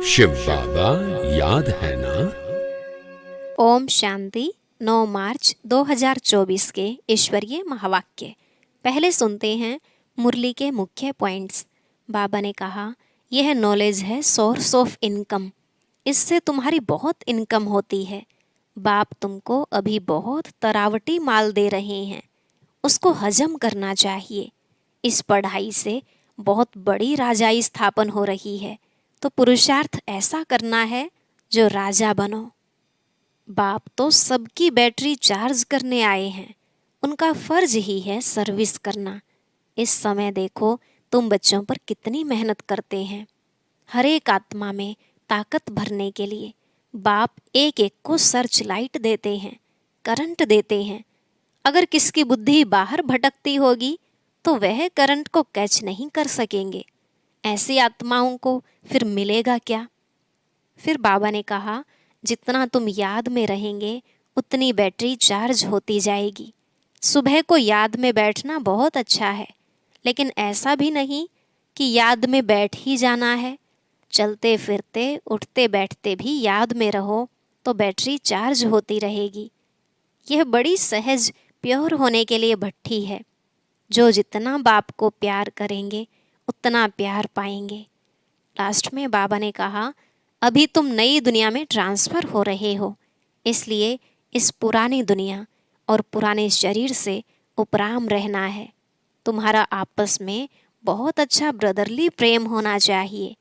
शिव बाबा याद है ना। ओम शांति। 9 मार्च 2024 के ईश्वरीय महावाक्य। पहले सुनते हैं मुरली के मुख्य पॉइंट्स। बाबा ने कहा, यह नॉलेज है सोर्स ऑफ इनकम। इससे तुम्हारी बहुत इनकम होती है। बाप तुमको अभी बहुत तरावटी माल दे रहे हैं, उसको हजम करना चाहिए। इस पढ़ाई से बहुत बड़ी राजाई स्थापन हो रही है, तो पुरुषार्थ ऐसा करना है जो राजा बनो। बाप तो सबकी बैटरी चार्ज करने आए हैं, उनका फर्ज ही है सर्विस करना। इस समय देखो तुम बच्चों पर कितनी मेहनत करते हैं। हर एक आत्मा में ताकत भरने के लिए बाप एक एक को सर्च लाइट देते हैं, करंट देते हैं। अगर किसकी बुद्धि बाहर भटकती होगी तो वह करंट को कैच नहीं कर सकेंगे। ऐसी आत्माओं को फिर मिलेगा क्या। फिर बाबा ने कहा, जितना तुम याद में रहेंगे उतनी बैटरी चार्ज होती जाएगी। सुबह को याद में बैठना बहुत अच्छा है, लेकिन ऐसा भी नहीं कि याद में बैठ ही जाना है। चलते फिरते उठते बैठते भी याद में रहो तो बैटरी चार्ज होती रहेगी। यह बड़ी सहज प्योर होने के लिए भट्ठी है। जो जितना बाप को प्यार करेंगे उतना प्यार पाएंगे। लास्ट में बाबा ने कहा, अभी तुम नई दुनिया में ट्रांसफ़र हो रहे हो, इसलिए इस पुरानी दुनिया और पुराने शरीर से उपराम रहना है। तुम्हारा आपस में बहुत अच्छा ब्रदरली प्रेम होना चाहिए।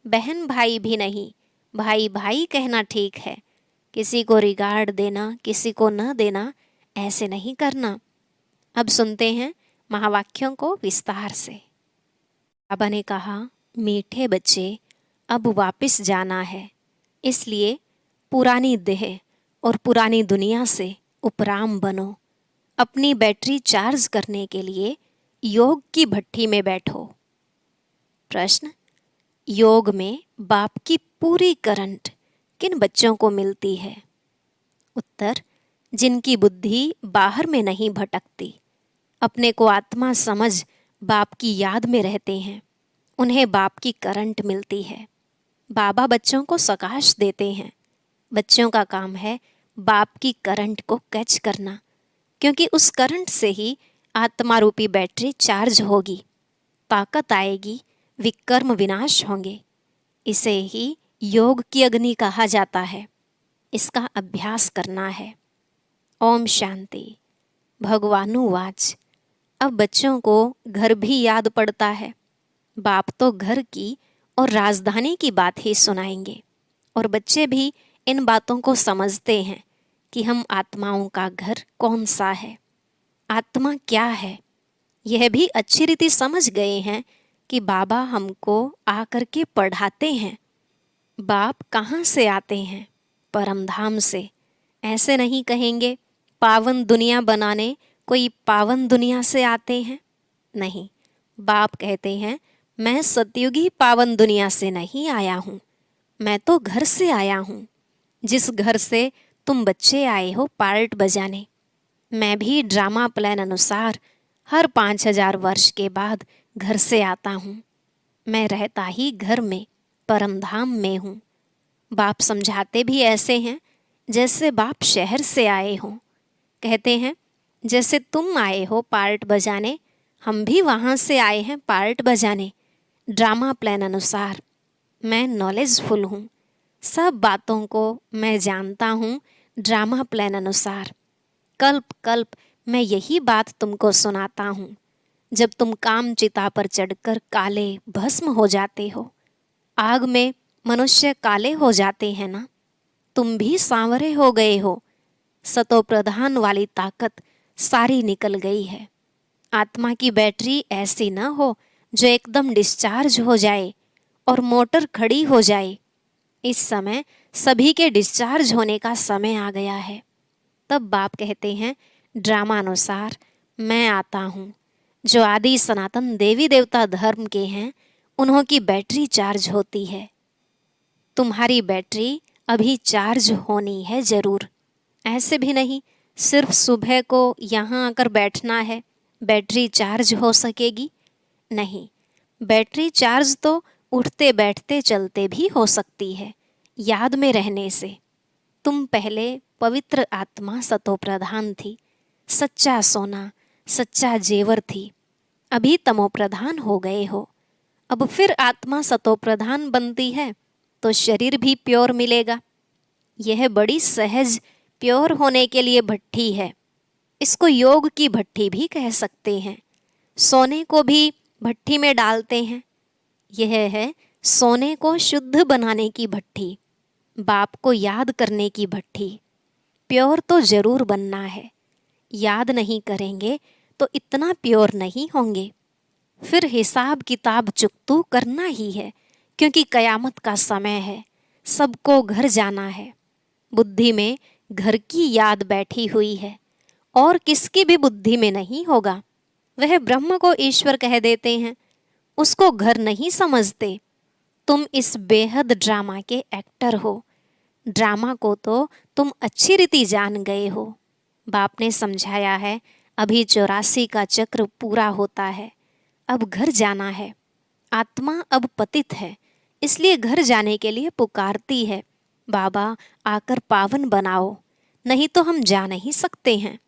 बहन भाई भी नहीं, भाई भाई कहना ठीक है। किसी को रिगार्ड देना, किसी को न देना, ऐसे नहीं करना। अब सुनते हैं महावाक्यों को विस्तार से। बाबा ने कहा, मीठे बच्चे, अब वापस जाना है, इसलिए पुरानी देह और पुरानी दुनिया से उपराम बनो। अपनी बैटरी चार्ज करने के लिए योग की भट्ठी में बैठो। प्रश्न, योग में बाप की पूरी करंट किन बच्चों को मिलती है? उत्तर, जिनकी बुद्धि बाहर में नहीं भटकती, अपने को आत्मा समझ बाप की याद में रहते हैं, उन्हें बाप की करंट मिलती है। बाबा बच्चों को सकाश देते हैं। बच्चों का काम है बाप की करंट को कैच करना, क्योंकि उस करंट से ही आत्मा रूपी बैटरी चार्ज होगी, ताकत आएगी, विकर्म विनाश होंगे। इसे ही योग की अग्नि कहा जाता है। इसका अभ्यास करना है। ओम शांति। भगवानुवाच। अब बच्चों को घर भी याद पड़ता है। बाप तो घर की और राजधानी की बात ही सुनाएंगे, और बच्चे भी इन बातों को समझते हैं कि हम आत्माओं का घर कौन सा है, आत्मा क्या है। यह भी अच्छी रीति समझ गए हैं कि बाबा हमको आकर के पढ़ाते हैं। बाप कहाँ से आते हैं? परमधाम से। ऐसे नहीं कहेंगे पावन दुनिया बनाने कोई पावन दुनिया से आते हैं। नहीं, बाप कहते हैं, मैं सतयुगी पावन दुनिया से नहीं आया हूँ, मैं तो घर से आया हूँ, जिस घर से तुम बच्चे आए हो पार्ट बजाने। मैं भी ड्रामा प्लान अनुसार हर 5000 वर्ष के बाद घर से आता हूँ। मैं रहता ही घर में, परमधाम में हूँ। बाप समझाते भी ऐसे हैं जैसे बाप शहर से आए हों। कहते हैं, जैसे तुम आए हो पार्ट बजाने, हम भी वहाँ से आए हैं पार्ट बजाने, ड्रामा प्लान अनुसार। मैं नॉलेजफुल हूँ, सब बातों को मैं जानता हूँ ड्रामा प्लान अनुसार। कल्प कल्प मैं यही बात तुमको सुनाता हूँ। जब तुम काम चिता पर चढ़कर काले भस्म हो जाते हो, आग में मनुष्य काले हो जाते हैं ना, तुम भी सांवरे हो गए हो। सतो प्रधान वाली ताकत सारी निकल गई है। आत्मा की बैटरी ऐसी न हो जो एकदम डिस्चार्ज हो जाए और मोटर खड़ी हो जाए। इस समय सभी के डिस्चार्ज होने का समय आ गया है। तब बाप कहते हैं, ड्रामा अनुसार मैं आता हूँ। जो आदि सनातन देवी देवता धर्म के हैं, उन्हों की बैटरी चार्ज होती है। तुम्हारी बैटरी अभी चार्ज होनी है जरूर। ऐसे भी नहीं सिर्फ सुबह को यहाँ आकर बैठना है, बैटरी चार्ज हो सकेगी। नहीं, बैटरी चार्ज तो उठते बैठते चलते भी हो सकती है याद में रहने से। तुम पहले पवित्र आत्मा सतो प्रधान थी, सच्चा सोना, सच्चा जेवर थी। अभी तमो प्रधान हो गए हो। अब फिर आत्मा सतो प्रधान बनती है तो शरीर भी प्योर मिलेगा। यह बड़ी सहज प्योर होने के लिए भट्ठी है। इसको योग की भट्ठी भी कह सकते हैं। सोने को भी भट्ठी में डालते हैं। यह है सोने को शुद्ध बनाने की भट्ठी, बाप को याद करने की भट्ठी। प्योर तो जरूर बनना है। याद नहीं करेंगे तो इतना प्योर नहीं होंगे। फिर हिसाब किताब चुकतू करना ही है, क्योंकि कयामत का समय है, सबको घर जाना है। बुद्धि में घर की याद बैठी हुई है और किसकी भी बुद्धि में नहीं होगा। वह ब्रह्म को ईश्वर कह देते हैं, उसको घर नहीं समझते। तुम इस बेहद ड्रामा के एक्टर हो। ड्रामा को तो तुम अच्छी रीति जान गए हो। बाप ने समझाया है, अभी 84 का चक्र पूरा होता है, अब घर जाना है। आत्मा अब पतित है, इसलिए घर जाने के लिए पुकारती है, बाबा आकर पावन बनाओ, नहीं तो हम जा नहीं सकते हैं।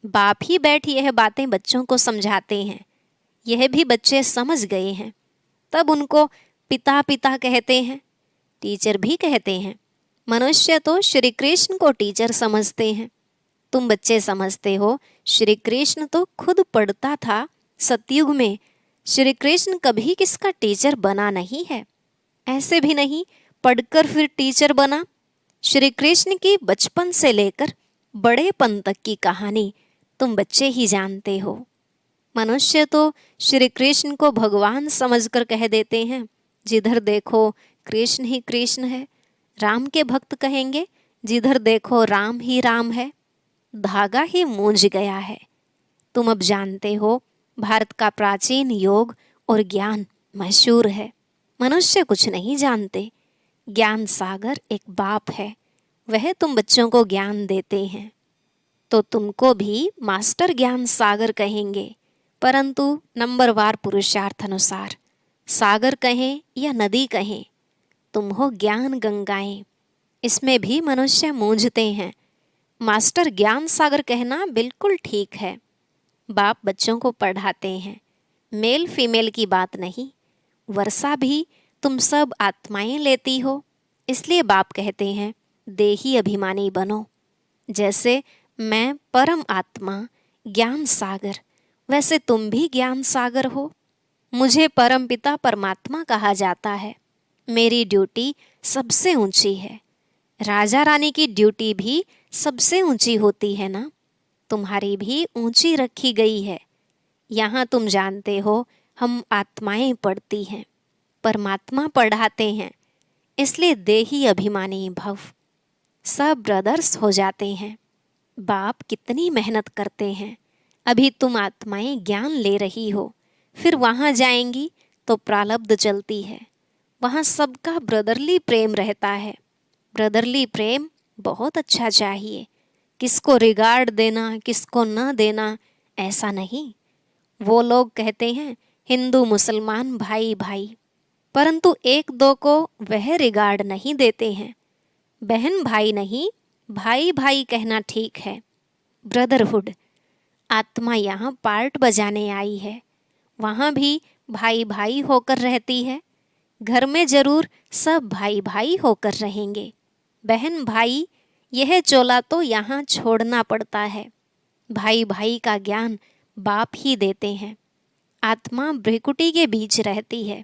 बाप ही बैठ यह बातें बच्चों को समझाते हैं। यह भी बच्चे समझ गए हैं। तब उनको पिता पिता कहते हैं, टीचर भी कहते हैं। मनुष्य तो श्री कृष्ण को टीचर समझते हैं। तुम बच्चे समझते हो श्री कृष्ण तो खुद पढ़ता था सतयुग में। श्री कृष्ण कभी किसका टीचर बना नहीं है। ऐसे भी नहीं पढ़कर फिर टीचर बना। श्री कृष्ण की बचपन से लेकर बड़ेपन तक की कहानी तुम बच्चे ही जानते हो। मनुष्य तो श्री कृष्ण को भगवान समझकर कह देते हैं, जिधर देखो कृष्ण ही कृष्ण है। राम के भक्त कहेंगे, जिधर देखो राम ही राम है। धागा ही मूंझ गया है। तुम अब जानते हो भारत का प्राचीन योग और ज्ञान मशहूर है। मनुष्य कुछ नहीं जानते। ज्ञान सागर एक बाप है, वह तुम बच्चों को ज्ञान देते हैं। तो तुमको भी मास्टर ज्ञान सागर कहेंगे, परंतु नंबरवार पुरुषार्थ अनुसार। सागर कहें या नदी कहें, तुम हो ज्ञान गंगाएं। इसमें भी मनुष्य मूंझते हैं। मास्टर ज्ञान सागर कहना बिल्कुल ठीक है। बाप बच्चों को पढ़ाते हैं, मेल फीमेल की बात नहीं। वर्षा भी तुम सब आत्माएं लेती हो, इसलिए बाप कहते हैं देही अभिमानी बनो। जैसे मैं परम आत्मा ज्ञान सागर, वैसे तुम भी ज्ञान सागर हो। मुझे परम पिता परमात्मा कहा जाता है। मेरी ड्यूटी सबसे ऊंची है। राजा रानी की ड्यूटी भी सबसे ऊंची होती है ना। तुम्हारी भी ऊंची रखी गई है। यहाँ तुम जानते हो हम आत्माएं पढ़ती हैं, परमात्मा पढ़ाते हैं, इसलिए देही अभिमानी भव। सब ब्रदर्स हो जाते हैं। बाप कितनी मेहनत करते हैं। अभी तुम आत्माएं ज्ञान ले रही हो, फिर वहाँ जाएंगी तो प्रारब्ध चलती है। वहाँ सबका ब्रदरली प्रेम रहता है। ब्रदरली प्रेम बहुत अच्छा चाहिए। किसको रिगार्ड देना, किसको न देना, ऐसा नहीं। वो लोग कहते हैं हिंदू मुसलमान भाई भाई, परंतु एक दो को वह रिगार्ड नहीं देते हैं। बहन भाई नहीं, भाई भाई कहना ठीक है। ब्रदरहुड। आत्मा यहाँ पार्ट बजाने आई है, वहाँ भी भाई भाई होकर रहती है। घर में जरूर सब भाई भाई होकर रहेंगे। बहन भाई यह चोला तो यहाँ छोड़ना पड़ता है। भाई भाई का ज्ञान बाप ही देते हैं। आत्मा भ्रिकुटी के बीच रहती है।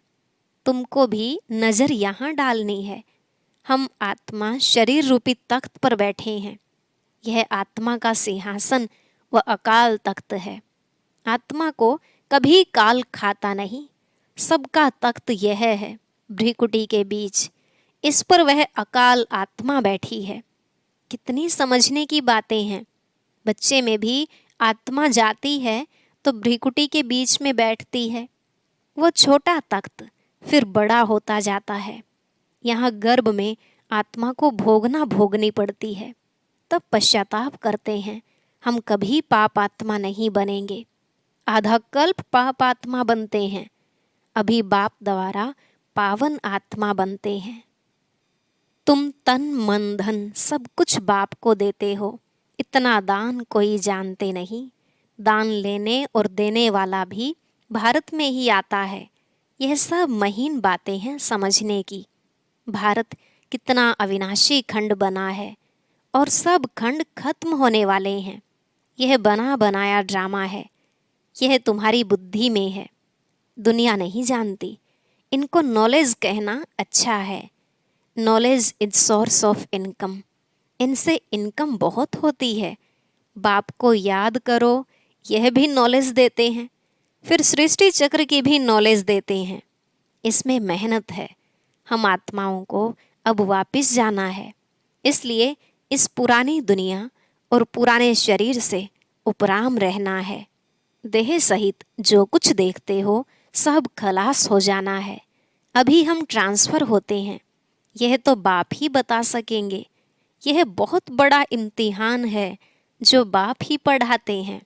तुमको भी नज़र यहाँ डालनी है। हम आत्मा शरीर रूपी तख्त पर बैठे हैं। यह आत्मा का सिंहासन व अकाल तख्त है। आत्मा को कभी काल खाता नहीं। सबका तख्त यह है भ्रिकुटी के बीच। इस पर वह अकाल आत्मा बैठी है। कितनी समझने की बातें हैं। बच्चे में भी आत्मा जाती है तो भ्रिकुटी के बीच में बैठती है। वो छोटा तख्त फिर बड़ा होता जाता है। यहाँ गर्भ में आत्मा को भोगनी पड़ती है। तब पश्चाताप करते हैं, हम कभी पाप आत्मा नहीं बनेंगे। आधा कल्प पाप आत्मा बनते हैं। अभी बाप द्वारा पावन आत्मा बनते हैं। तुम तन मन धन सब कुछ बाप को देते हो, इतना दान कोई जानते नहीं। दान लेने और देने वाला भी भारत में ही आता है। यह सब महीन बातें हैं समझने की। भारत कितना अविनाशी खंड बना है और सब खंड खत्म होने वाले हैं। यह बना बनाया ड्रामा है। यह तुम्हारी बुद्धि में है, दुनिया नहीं जानती। इनको नॉलेज कहना अच्छा है। Knowledge is source of income. इनसे इनकम बहुत होती है। बाप को याद करो, यह भी नॉलेज देते हैं। फिर सृष्टि चक्र की भी नॉलेज देते हैं। इसमें मेहनत है। हम आत्माओं को अब वापस जाना है, इसलिए इस पुरानी दुनिया और पुराने शरीर से उपराम रहना है। देह सहित जो कुछ देखते हो सब खलास हो जाना है। अभी हम ट्रांसफ़र होते हैं, यह तो बाप ही बता सकेंगे। यह बहुत बड़ा इम्तिहान है जो बाप ही पढ़ाते हैं।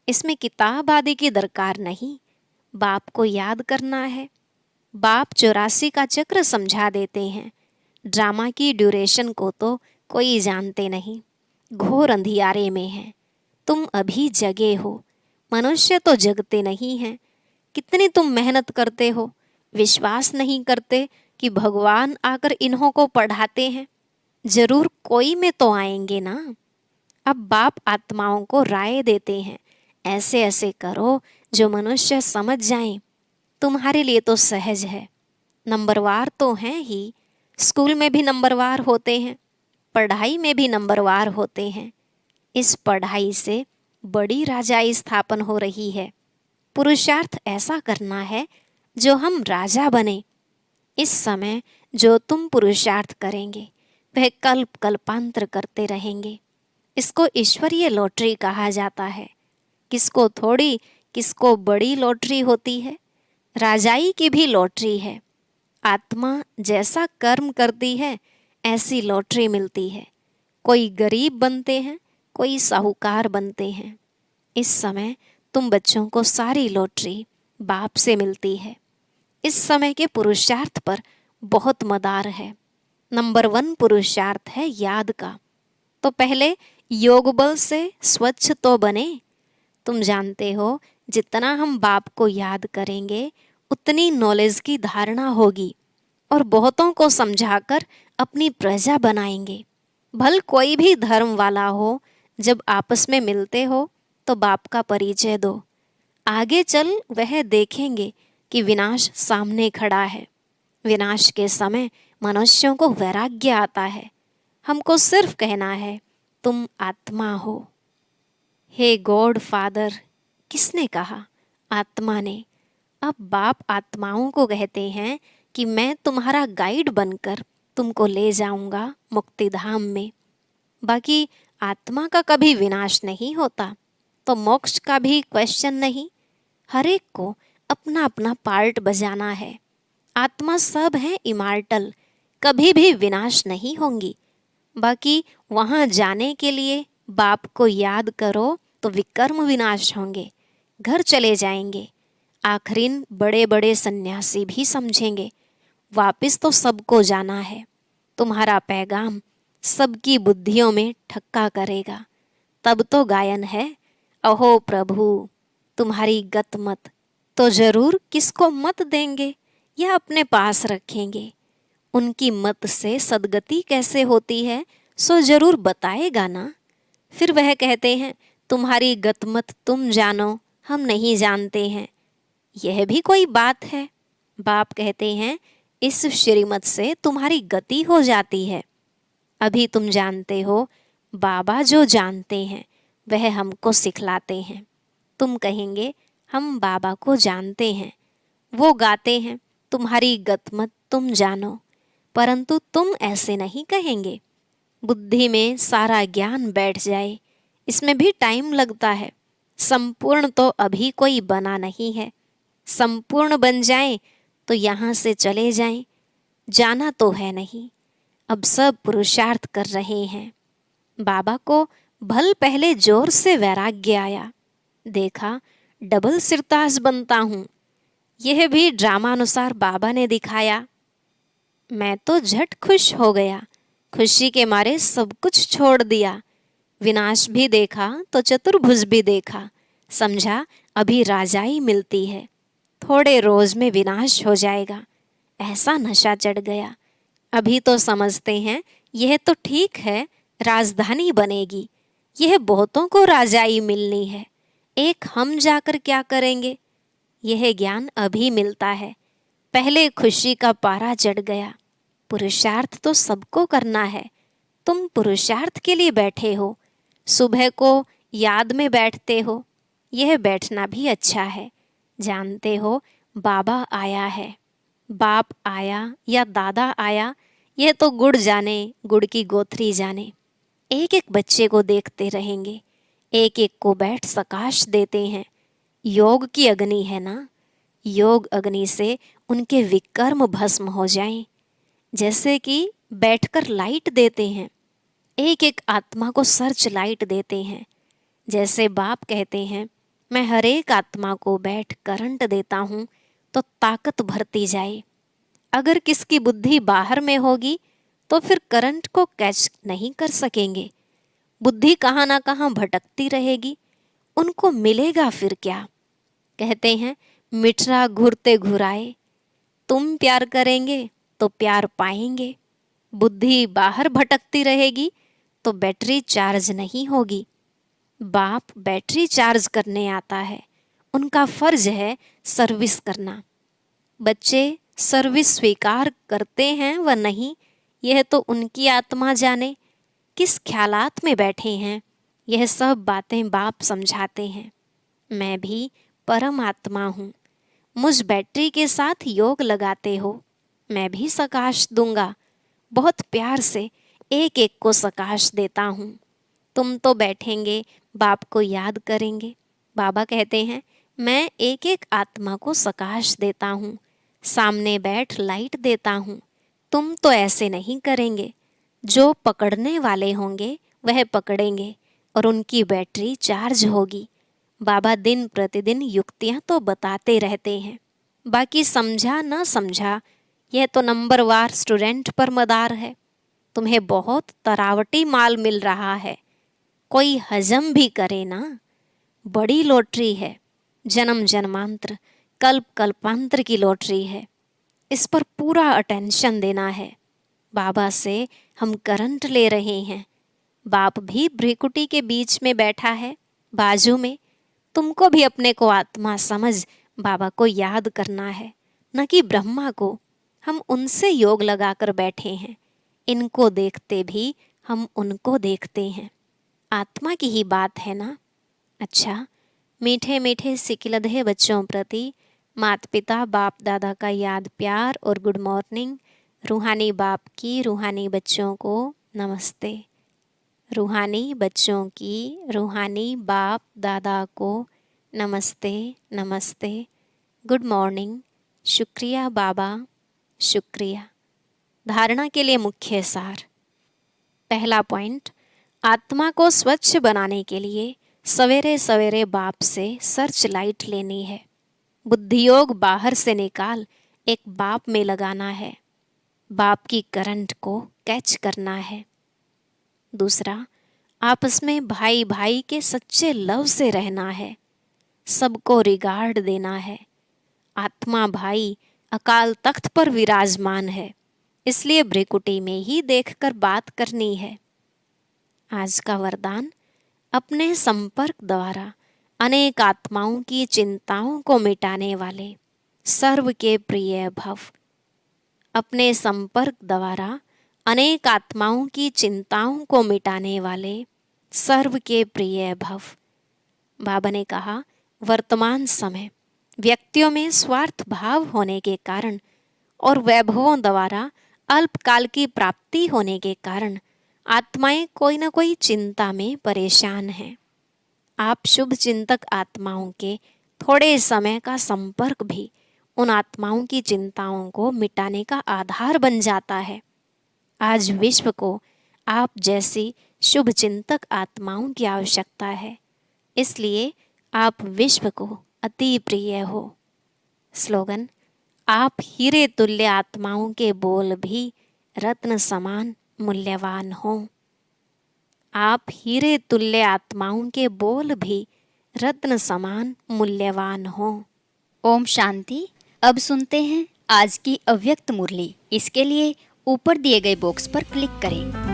इसमें किताब आदि की दरकार नहीं, बाप को याद करना है। बाप 84 का चक्र समझा देते हैं। ड्रामा की ड्यूरेशन को तो कोई जानते नहीं, घोर अंधियारे में है। तुम अभी जगे हो, मनुष्य तो जगते नहीं हैं। कितनी तुम मेहनत करते हो, विश्वास नहीं करते कि भगवान आकर इन्हों को पढ़ाते हैं। जरूर कोई में तो आएंगे ना। अब बाप आत्माओं को राय देते हैं, ऐसे ऐसे करो जो मनुष्य समझ जाएं। तुम्हारे लिए तो सहज है। नंबरवार तो हैं ही, स्कूल में भी नंबरवार होते हैं, पढ़ाई में भी नंबरवार होते हैं। इस पढ़ाई से बड़ी राजाई स्थापन हो रही है। पुरुषार्थ ऐसा करना है जो हम राजा बने। इस समय जो तुम पुरुषार्थ करेंगे वह कल्प कल्पांतर करते रहेंगे। इसको ईश्वरीय लॉटरी कहा जाता है। किसको थोड़ी, किसको बड़ी लॉटरी होती है। राजाई की भी लॉटरी है। आत्मा जैसा कर्म करती है ऐसी लॉटरी मिलती है। कोई गरीब बनते हैं, कोई साहूकार बनते हैं। इस समय तुम बच्चों को सारी लॉटरी बाप से मिलती है। इस समय के पुरुषार्थ पर बहुत मदार है। नंबर 1 पुरुषार्थ है याद का। तो पहले योग बल से स्वच्छ तो बने। तुम जानते हो जितना हम बाप को याद करेंगे उतनी नॉलेज की धारणा होगी और बहुतों को समझाकर अपनी प्रजा बनाएंगे। भल कोई भी धर्म वाला हो, जब आपस में मिलते हो तो बाप का परिचय दो। आगे चल वह देखेंगे कि विनाश सामने खड़ा है। विनाश के समय मनुष्यों को वैराग्य आता है। हमको सिर्फ कहना है तुम आत्मा हो। हे गॉड फादर, किसने कहा? आत्मा ने। अब बाप आत्माओं को कहते हैं कि मैं तुम्हारा गाइड बनकर तुमको ले जाऊंगा मुक्तिधाम में। बाकी आत्मा का कभी विनाश नहीं होता, तो मोक्ष का भी क्वेश्चन नहीं। हर एक को अपना अपना पार्ट बजाना है। आत्मा सब है इमार्टल, कभी भी विनाश नहीं होंगी। बाकी वहाँ जाने के लिए बाप को याद करो तो विकर्म विनाश होंगे, घर चले जाएंगे। आखिरीन बड़े बड़े सन्यासी भी समझेंगे वापिस तो सबको जाना है। तुम्हारा पैगाम सबकी बुद्धियों में ठक्का करेगा। तब तो गायन है, अहो प्रभु तुम्हारी गत मत। तो जरूर किसको मत देंगे या अपने पास रखेंगे। उनकी मत से सदगति कैसे होती है सो जरूर बताएगा ना। फिर वह कहते हैं तुम्हारी गतमत तुम जानो, हम नहीं जानते हैं। यह भी कोई बात है? बाप कहते हैं इस श्रीमत से तुम्हारी गति हो जाती है। अभी तुम जानते हो, बाबा जो जानते हैं वह हमको सिखलाते हैं। तुम कहेंगे हम बाबा को जानते हैं। वो गाते हैं तुम्हारी गतमत तुम जानो, परंतु तुम ऐसे नहीं कहेंगे। बुद्धि में सारा ज्ञान बैठ जाए, इसमें भी टाइम लगता है। संपूर्ण तो अभी कोई बना नहीं है। संपूर्ण बन जाए तो यहाँ से चले जाएं। जाना तो है नहीं। अब सब पुरुषार्थ कर रहे हैं। बाबा को भल पहले जोर से वैराग्य आया। देखा डबल सिरताज बनता हूँ। यह भी ड्रामानुसार बाबा ने दिखाया। मैं तो झट खुश हो गया, खुशी के मारे सब कुछ छोड़ दिया। विनाश भी देखा तो चतुर्भुज भी देखा, समझा अभी राजाई मिलती है, थोड़े रोज में विनाश हो जाएगा। ऐसा नशा चढ़ गया। अभी तो समझते हैं यह तो ठीक है, राजधानी बनेगी, यह बहुतों को राजाई मिलनी है, एक हम जाकर क्या करेंगे। यह ज्ञान अभी मिलता है, पहले खुशी का पारा चढ़ गया। पुरुषार्थ तो सबको करना है, तुम पुरुषार्थ के लिए बैठे हो, सुबह को याद में बैठते हो, यह बैठना भी अच्छा है। जानते हो बाबा आया है, बाप आया या दादा आया, यह तो गुड़ जाने, गुड़ की गोथरी जाने। एक एक बच्चे को देखते रहेंगे, एक एक को बैठ सकाश देते हैं। योग की अग्नि है ना, योग अग्नि से उनके विकर्म भस्म हो जाएं। जैसे कि बैठकर लाइट देते हैं, एक एक आत्मा को सर्च लाइट देते हैं। जैसे बाप कहते हैं, मैं हर एक आत्मा को बैठ करंट देता हूँ तो ताकत भरती जाए। अगर किसकी बुद्धि बाहर में होगी तो फिर करंट को कैच नहीं कर सकेंगे, बुद्धि कहाँ ना कहाँ भटकती रहेगी, उनको मिलेगा फिर क्या। कहते हैं मिठरा घुरते घुराए, तुम प्यार करेंगे तो प्यार पाएंगे। बुद्धि बाहर भटकती रहेगी तो बैटरी चार्ज नहीं होगी। बाप बैटरी चार्ज करने आता है, उनका फर्ज है सर्विस करना। बच्चे सर्विस स्वीकार करते हैं व नहीं, यह तो उनकी आत्मा जाने। किस ख्यालात में बैठे हैं, यह सब बातें बाप समझाते हैं। मैं भी परम आत्मा हूँ, मुझ बैटरी के साथ योग लगाते हो, मैं भी सकाश दूंगा। बहुत प्यार से एक एक को सकाश देता हूँ। तुम तो बैठेंगे, बाप को याद करेंगे। बाबा कहते हैं मैं एक एक आत्मा को सकाश देता हूँ, सामने बैठ लाइट देता हूँ। तुम तो ऐसे नहीं करेंगे, जो पकड़ने वाले होंगे वह पकड़ेंगे और उनकी बैटरी चार्ज होगी। बाबा दिन प्रतिदिन युक्तियाँ तो बताते रहते हैं, बाकी समझा न समझा यह तो नंबरवार स्टूडेंट पर मदार है। तुम्हें बहुत तरावटी माल मिल रहा है, कोई हजम भी करे ना। बड़ी लॉटरी है, जन्म जन्मांतर कल्प कल्पांतर की लॉटरी है, इस पर पूरा अटेंशन देना है। बाबा से हम करंट ले रहे हैं। बाप भी भ्रिकुटी के बीच में बैठा है, बाजू में। तुमको भी अपने को आत्मा समझ बाबा को याद करना है, न कि ब्रह्मा को। हम उनसे योग लगाकर बैठे हैं, इनको देखते भी हम उनको देखते हैं। आत्मा की ही बात है ना। अच्छा, मीठे मीठे सिकिलधे बच्चों प्रति माता पिता बाप दादा का याद प्यार और गुड मॉर्निंग। रूहानी बाप की रूहानी बच्चों को नमस्ते। रूहानी बच्चों की रूहानी बाप दादा को नमस्ते नमस्ते, गुड मॉर्निंग, शुक्रिया बाबा, शुक्रिया। धारणा के लिए मुख्य सार। पहला पॉइंट, आत्मा को स्वच्छ बनाने के लिए सवेरे सवेरे बाप से सर्च लाइट लेनी है। बुद्धियोग बाहर से निकाल एक बाप में लगाना है, बाप की करंट को कैच करना है। दूसरा, आपस में भाई भाई के सच्चे लव से रहना है, सबको रिगार्ड देना है। आत्मा भाई अकाल तख्त पर विराजमान है, इसलिए भ्रिकुटी में ही देखकर बात करनी है। आज का वरदान, अपने संपर्क द्वारा अनेक आत्माओं की चिंताओं को मिटाने वाले सर्व के प्रिय भव। अपने संपर्क द्वारा अनेक आत्माओं की चिंताओं को मिटाने वाले सर्व के प्रिय भव। बाबा ने कहा, वर्तमान समय व्यक्तियों में स्वार्थ भाव होने के कारण और वैभवों द्वारा अल्पकाल की प्राप्ति होने के कारण आत्माएं कोई न कोई चिंता में परेशान हैं। आप शुभ चिंतक आत्माओं के थोड़े समय का संपर्क भी उन आत्माओं की चिंताओं को मिटाने का आधार बन जाता है। आज विश्व को आप जैसी शुभ चिंतक आत्माओं की आवश्यकता है, इसलिए आप विश्व को अति प्रिय हो। स्लोगन, आप हीरे तुल्य आत्माओं के बोल भी रत्न समान मूल्यवान हो। आप हीरे तुल्य आत्माओं के बोल भी रत्न समान मूल्यवान हो। ओम शांति। अब सुनते हैं आज की अव्यक्त मुरली। इसके लिए ऊपर दिए गए बॉक्स पर क्लिक करें।